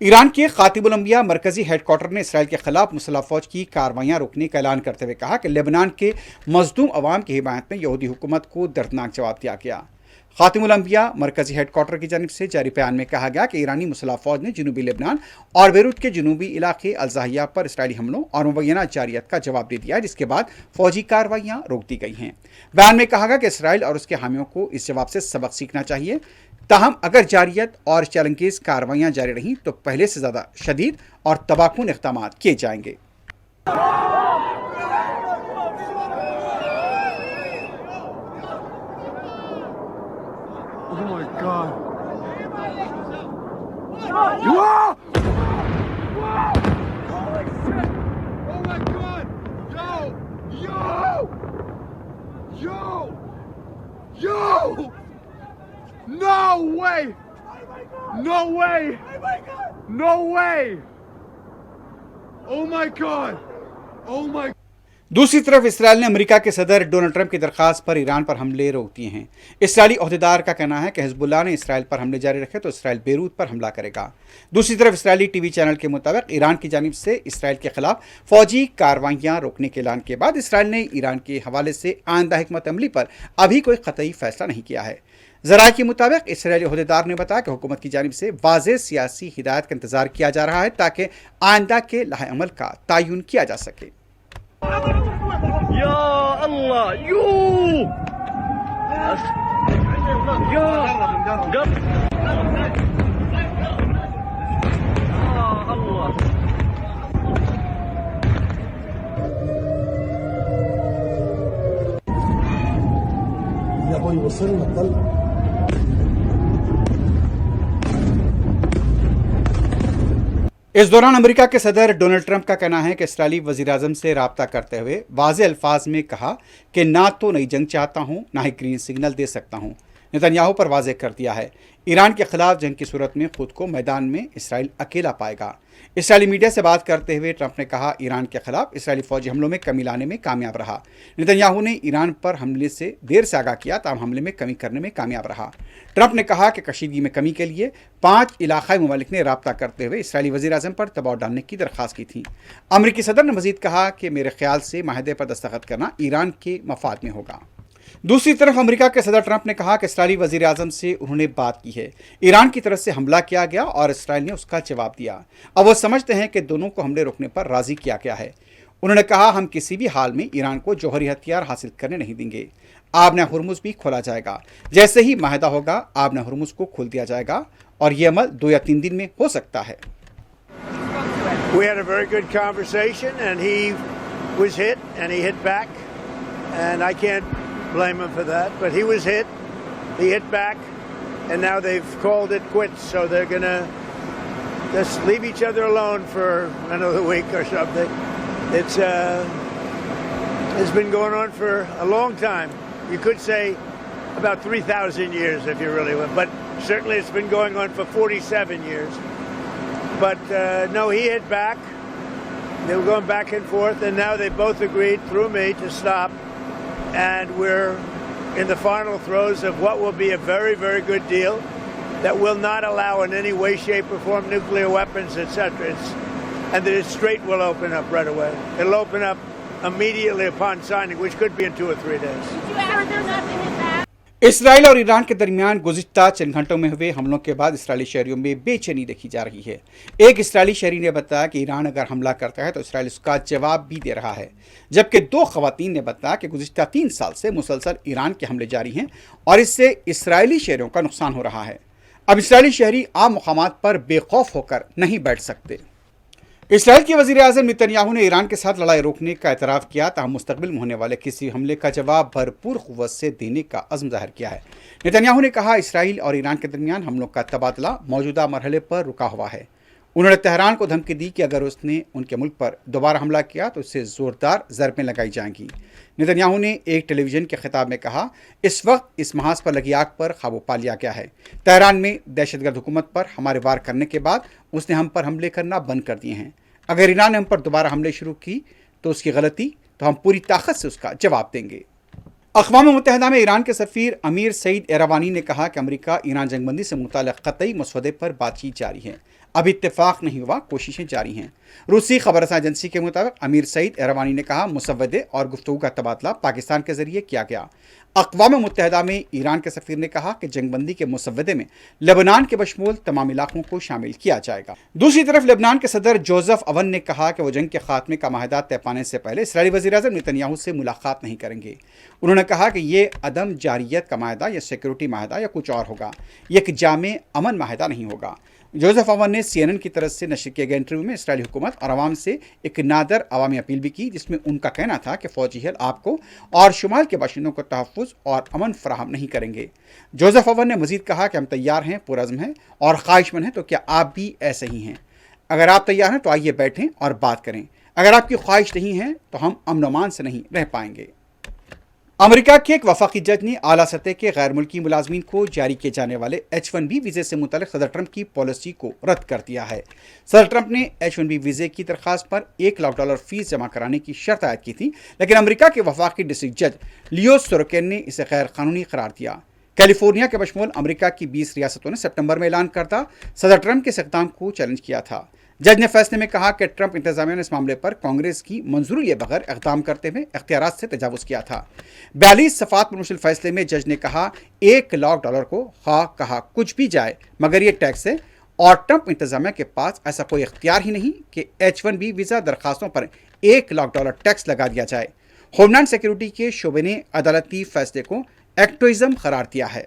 Iran के खातिबुल अंबिया मरकजी हेडक्वार्टर ने इसराइल के खिलाफ मुसल्लह फौज की कार्रवाइयां रोकने का ऐलान करते हुए कहा कि लेबनान के मजलूम अवाम की हिमायत में यहूदी हुकूमत को दर्दनाक जवाब दिया गया। खातिमुल अंबिया मरकजी हेडक्वार्टर की जानिब से जारी बयान में कहा गया कि ईरानी मुसल्लह फौज ने जनूबी लेबनान और बेरूत के जनूबी इलाके अल-ज़ाहिया पर इसराइली हमलों और मुबैना जारियत का जवाब दे दिया है, जिसके बाद फौजी कार्रवाइयां रोक दी गई हैं। बयान में कहा गया कि इसराइल और उसके हामियों को इस जवाब से सबक सीखना चाहिए। ताहम अगर जारियत और चैलेंजेस कार्रवाइयां जारी रहीं तो पहले से ज़्यादा शदीद और तबाहकुन इक़दाम किए जाएंगे। Oh my God. Whoa! Whoa! Holy shit! Oh my God! Yo! Yo! Yo! Yo! No way! No way! No way! Oh my God! Oh my God! दूसरी तरफ इसराइल ने अमेरिका के सदर डोनाल्ड ट्रंप की दरखास्त पर ईरान पर हमले रोक दिए हैं। इसराइली ओहदेदार का कहना है कि हिजबुल्लाह ने इसराइल पर हमले जारी रखे तो इसराइल बेरूत पर हमला करेगा। दूसरी तरफ इसराइली टीवी चैनल के मुताबिक ईरान की जानिब से इसराइल के खिलाफ फौजी कार्रवाइयां रोकने के ऐलान के बाद इसराइल ने ईरान के हवाले से आइंदा हिकमत अमली पर अभी कोई कतई फैसला नहीं किया है। ज़राए के मुताबिक इसराइली ओहदेदार ने बताया कि हुकूमत की जानिब से वाज़ेह सियासी हिदायत का इंतजार किया जा रहा है ताकि आइंदा के लाहे अमल का तयन किया जा सके। يا الله يو يا الله يا ابوي وصلنا الطلق. इस दौरान अमेरिका के सदर डोनाल्ड ट्रंप का कहना है कि इसराइली वज़ीर-ए-आज़म से रब्ता करते हुए वाज़ेह अल्फाज में कहा कि ना तो नई जंग चाहता हूँ ना ही ग्रीन सिग्नल दे सकता हूँ। नेतन्याहू पर वाज़ेह कर दिया है, ईरान के खिलाफ जंग की सूरत में खुद को मैदान में इसराइल अकेला पाएगा। इसराइली मीडिया से बात करते हुए ट्रंप ने कहा ईरान के खिलाफ इसराइली फौजी हमलों में कमी लाने में कामयाब रहा। नेतन्याहू ने ईरान पर हमले से देर से आगाह किया, ताहम हमले में कमी करने में कामयाब रहा। ट्रंप ने कहा कि कशीदगी में कमी के लिए 5 इलाकाई ममालिक ने रब्ता करते हुए इसराइली वज़ीर-ए-आज़म पर दबाव डालने की दरख्वास्त की थी। अमरीकी सदर ने मजीद कहा कि मेरे ख्याल से माहदे पर दस्तखत करना ईरान के मफाद में होगा। दूसरी तरफ अमेरिका के सदर ट्रंप ने कहा कि इसराइली वज़ीर-ए-आज़म से उन्होंने बात की है, ईरान की तरफ से हमला किया गया और इसराइल ने उसका जवाब दिया। अब वो समझते हैं कि दोनों को हमले रोकने पर राज़ी किया गया है। उन्होंने कहा हम किसी भी हाल में ईरान को जौहरी हथियार हासिल करने नहीं देंगे। आबना हुर्मुज़ भी खोला जाएगा, जैसे ही माहिदा होगा आबना हुर्मुज़ को खोल दिया जाएगा और ये अमल 2 या 3 दिन में हो सकता है। We had a very good conversation and he was hit and he hit back and I can't blame him for that, but he was hit, he hit back, and now they've called it quits, so they're gonna just leave each other alone for another week or something. It's been going on for a long time. You could say about 3,000 years if you really want, but certainly it's been going on for 47 years. But no, he hit back, they were going back and forth, and now they both agreed through me to stop. And we're in the final throes of what will be a very, very good deal that will not allow in any way, shape, or form nuclear weapons, etc. And the strait will open up right away. It'll open up immediately upon signing, which could be in 2 or 3 days. Israel और Iran के दरमियान गुज़िश्ता चंद घंटों में हुए हमलों के बाद Israeli शहरियों में बेचैनी देखी जा रही है। एक इसराइली शहरी ने बताया कि ईरान अगर हमला करता है तो इसराइल उसका जवाब भी दे रहा है, जबकि 2 ख़वातीन ने बताया कि गुज़िश्ता 3 साल से मुसलसल ईरान के हमले जारी हैं और इससे इसराइली शहरियों का नुकसान हो रहा है। अब इसराइली शहरी आम मकामात पर बेखौफ होकर नहीं बैठ सकते। इसराइल के वज़ीर-ए-आज़म नेतन्याहू ने ईरान के साथ लड़ाई रोकने का एतराफ़ किया, ताहम मुस्तक़बिल में होने वाले किसी हमले का जवाब भरपूर क़ुव्वत से देने का अज़्म ज़ाहिर किया है। नेतन्याहू ने कहा इसराइल और ईरान के दरमियान हमलों का तबादला मौजूदा मरहले पर रुका हुआ है। उन्होंने तेहरान को धमकी दी कि अगर उसने उनके मुल्क पर दोबारा हमला किया तो उससे ज़ोरदार ज़रबें लगाई जाएंगी। नेतन्याहू ने एक टेलीविज़न के खिताब में कहा इस वक्त इस महाज पर लगी आग पर काबू पा लिया गया है। तेहरान में दहशतगर्द हुकूमत पर हमारे वार करने के बाद उसने हम पर हमले करना बंद कर दिए हैं। अगर ईरान ने हम पर दोबारा हमले शुरू की तो उसकी गलती, तो हम पूरी ताकत से उसका जवाब देंगे। अक़वाम मुत्तहिदा में ईरान के सफ़ीर अमीर सईद एरावानी ने कहा कि अमेरिका ईरान जंगबंदी से मुताल्लिक़ क़तई मसवदे पर बातचीत जारी है। اب اتفاق نہیں ہوا, کوششیں جاری ہیں. روسی خبر رساں ایجنسی کے مطابق امیر سعید ایروانی نے کہا مسودے اور گفتگو کا تبادلہ پاکستان کے ذریعے کیا گیا. اقوام متحدہ میں ایران کے سفیر نے کہا کہ جنگ بندی کے مسودے میں لبنان کے بشمول تمام علاقوں کو شامل کیا جائے گا. دوسری طرف لبنان کے صدر جوزف اون نے کہا کہ وہ جنگ کے خاتمے کا معاہدہ طے پانے سے پہلے اسرائیلی وزیراعظم نتنیاہو سے ملاقات نہیں کریں گے. انہوں نے کہا کہ یہ عدم جاریت کا معاہدہ یا سیکورٹی معاہدہ یا کچھ اور ہوگا, یہ ایک جامع امن معاہدہ نہیں ہوگا. جوزف اون نے CNN کی طرف سے نشر کیے گئے انٹرویو میں اسرائیلی حکومت اور عوام سے ایک نادر عوامی اپیل بھی کی, جس میں ان کا کہنا تھا کہ فوجی حل آپ کو اور شمال کے باشندوں کو تحفظ اور امن فراہم نہیں کریں گے. جوزف اون نے مزید کہا کہ ہم تیار ہیں, پرعزم ہیں اور خواہش مند ہیں, تو کیا آپ بھی ایسے ہی ہیں؟ اگر آپ تیار ہیں تو آئیے بیٹھیں اور بات کریں. اگر آپ کی خواہش نہیں ہے تو ہم امن و امان سے نہیں رہ پائیں گے. امریکہ کے ایک وفاقی جج نے اعلیٰ سطح کے غیر ملکی ملازمین کو جاری کیے جانے والے H-1B ویزے سے متعلق صدر ٹرمپ کی پالیسی کو رد کر دیا ہے. صدر ٹرمپ نے H-1B ویزے کی درخواست پر $1 لاکھ فیس جمع کرانے کی شرط عائد کی تھی, لیکن امریکہ کے وفاقی ڈسٹرکٹ جج لیو سوروکین نے اسے غیر قانونی قرار دیا. کیلیفورنیا کے بشمول امریکہ کی 20 ریاستوں نے سپٹمبر میں اعلان کردہ صدر ٹرمپ کے اس اقدام کو چیلنج کیا تھا. جج نے فیصلے میں کہا کہ ٹرمپ انتظامیہ نے اس معاملے پر کانگریس کی منظوری لیے بغیر اقدام کرتے ہوئے اختیارات سے تجاوز کیا تھا. 42 صفحات پر مشتمل فیصلے میں جج نے کہا $1 لاکھ کو خواہ کہا کچھ بھی جائے مگر یہ ٹیکس ہے, اور ٹرمپ انتظامیہ کے پاس ایسا کوئی اختیار ہی نہیں کہ H-1B ویزا درخواستوں پر $1 لاکھ ٹیکس لگا دیا جائے. ہوم لینڈ سیکورٹی کے شعبے نے عدالتی فیصلے کو ایکٹوئزم قرار دیا ہے.